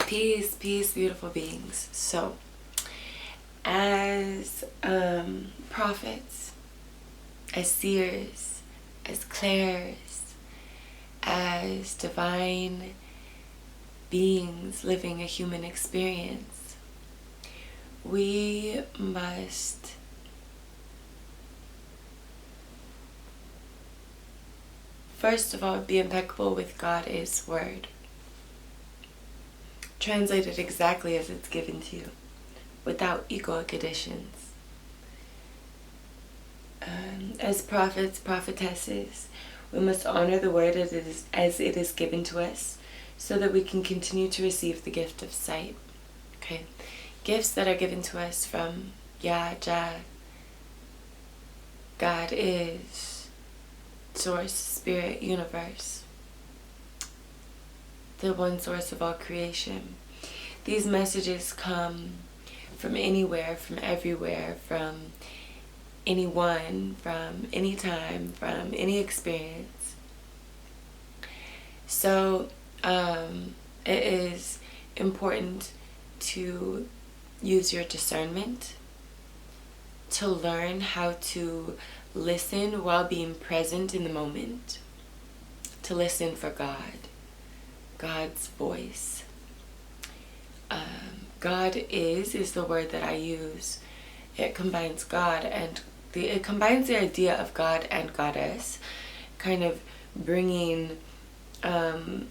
Peace, peace, beautiful beings. So, as prophets, as seers, as clairs, as divine beings living a human experience, we must first of all be impeccable with GodIs word. Translate it exactly as it's given to you, without egoic additions. As prophets, prophetesses, we must honor the word as it is given to us, so that we can continue to receive the gift of sight. Okay, gifts that are given to us from Yah, Jah, God is, Source, Spirit, Universe, the one source of all creation. These messages come from anywhere, from everywhere, from anyone, from any time, from any experience. So it is important to use your discernment to learn how to listen while being present in the moment, to listen for God's voice. God is the word that I use. It combines God and it combines the idea of God and goddess, kind of bringing them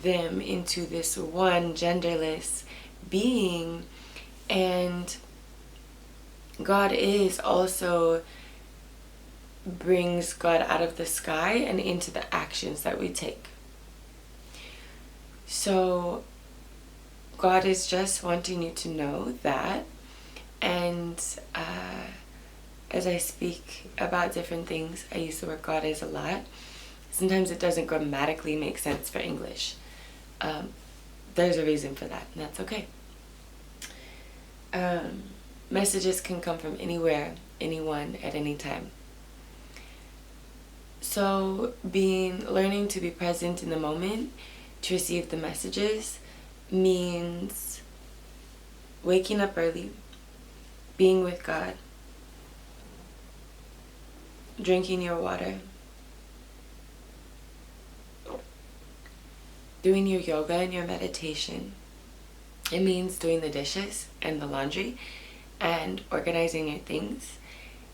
into this one genderless being. And God is also brings God out of the sky and into the actions that we take. So God is just wanting you to know that. And as I speak about different things, I use the word God is a lot. Sometimes it doesn't grammatically make sense for English. There's a reason for that, and that's okay. Messages can come from anywhere, anyone, at any time. So learning to be present in the moment to receive the messages means waking up early, being with God, drinking your water, doing your yoga and your meditation. It means doing the dishes and the laundry and organizing your things,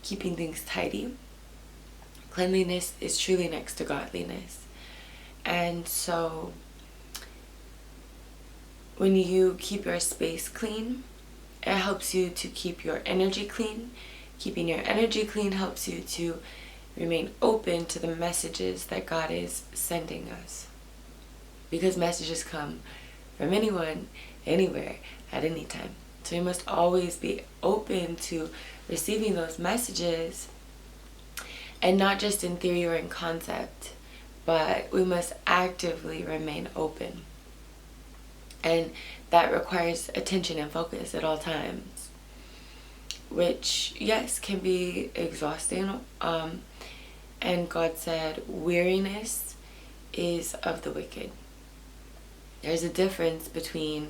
keeping things tidy. Cleanliness is truly next to godliness. And so when you keep your space clean, it helps you to keep your energy clean. Keeping your energy clean helps you to remain open to the messages that God is sending us. Because messages come from anyone, anywhere, at any time. So we must always be open to receiving those messages, and not just in theory or in concept, but we must actively remain open. And that requires attention and focus at all times, which, yes, can be exhausting. And God said, weariness is of the wicked. There's a difference between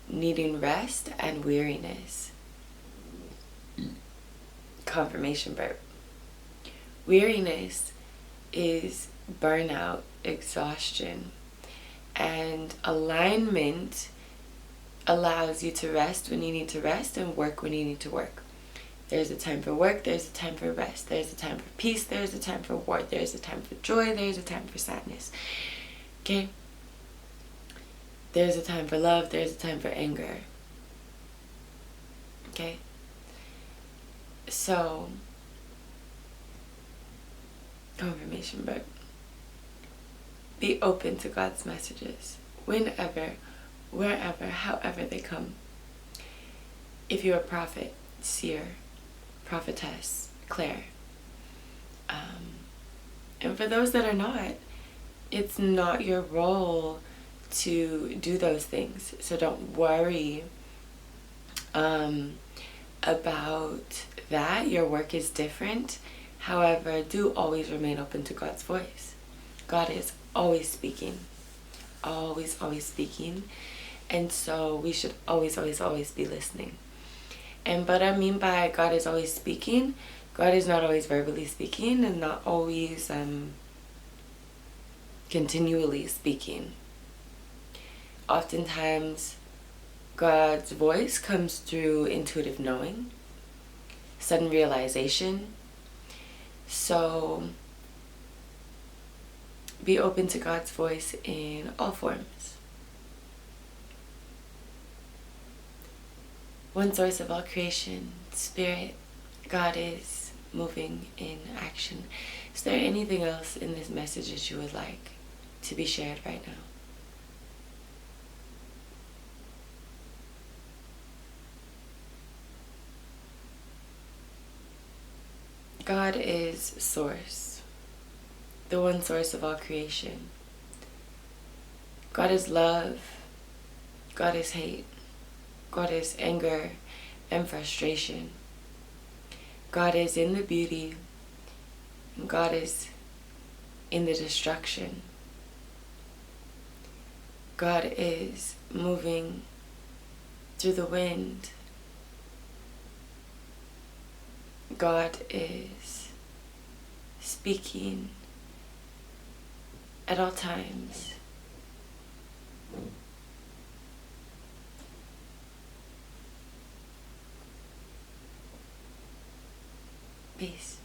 needing rest and weariness. Confirmation burp. Weariness is burnout, exhaustion, and alignment allows you to rest when you need to rest and work when you need to work. There's a time for work, there's a time for rest, there's a time for peace, there's a time for war, there's a time for joy, there's a time for sadness. Okay? There's a time for love, there's a time for anger. Okay? So, confirmation, but be open to God's messages whenever, wherever, however they come. If you're a prophet, seer, prophetess, clair, and for those that are not, it's not your role to do those things. So don't worry about that. Your work is different. However, do always remain open to God's voice. God is always speaking. always speaking. And so we should always be listening. And what I mean by God is always speaking, God is not always verbally speaking and not always continually speaking. Oftentimes, God's voice comes through intuitive knowing, sudden realization. So be open to God's voice in all forms. One source of all creation, Spirit, God is moving in action. Is there anything else in this message that you would like to be shared right now? God is source, the one source of all creation. God is love. God is hate. God is anger and frustration. God is in the beauty. And God is in the destruction. God is moving through the wind. God is speaking at all times. Peace.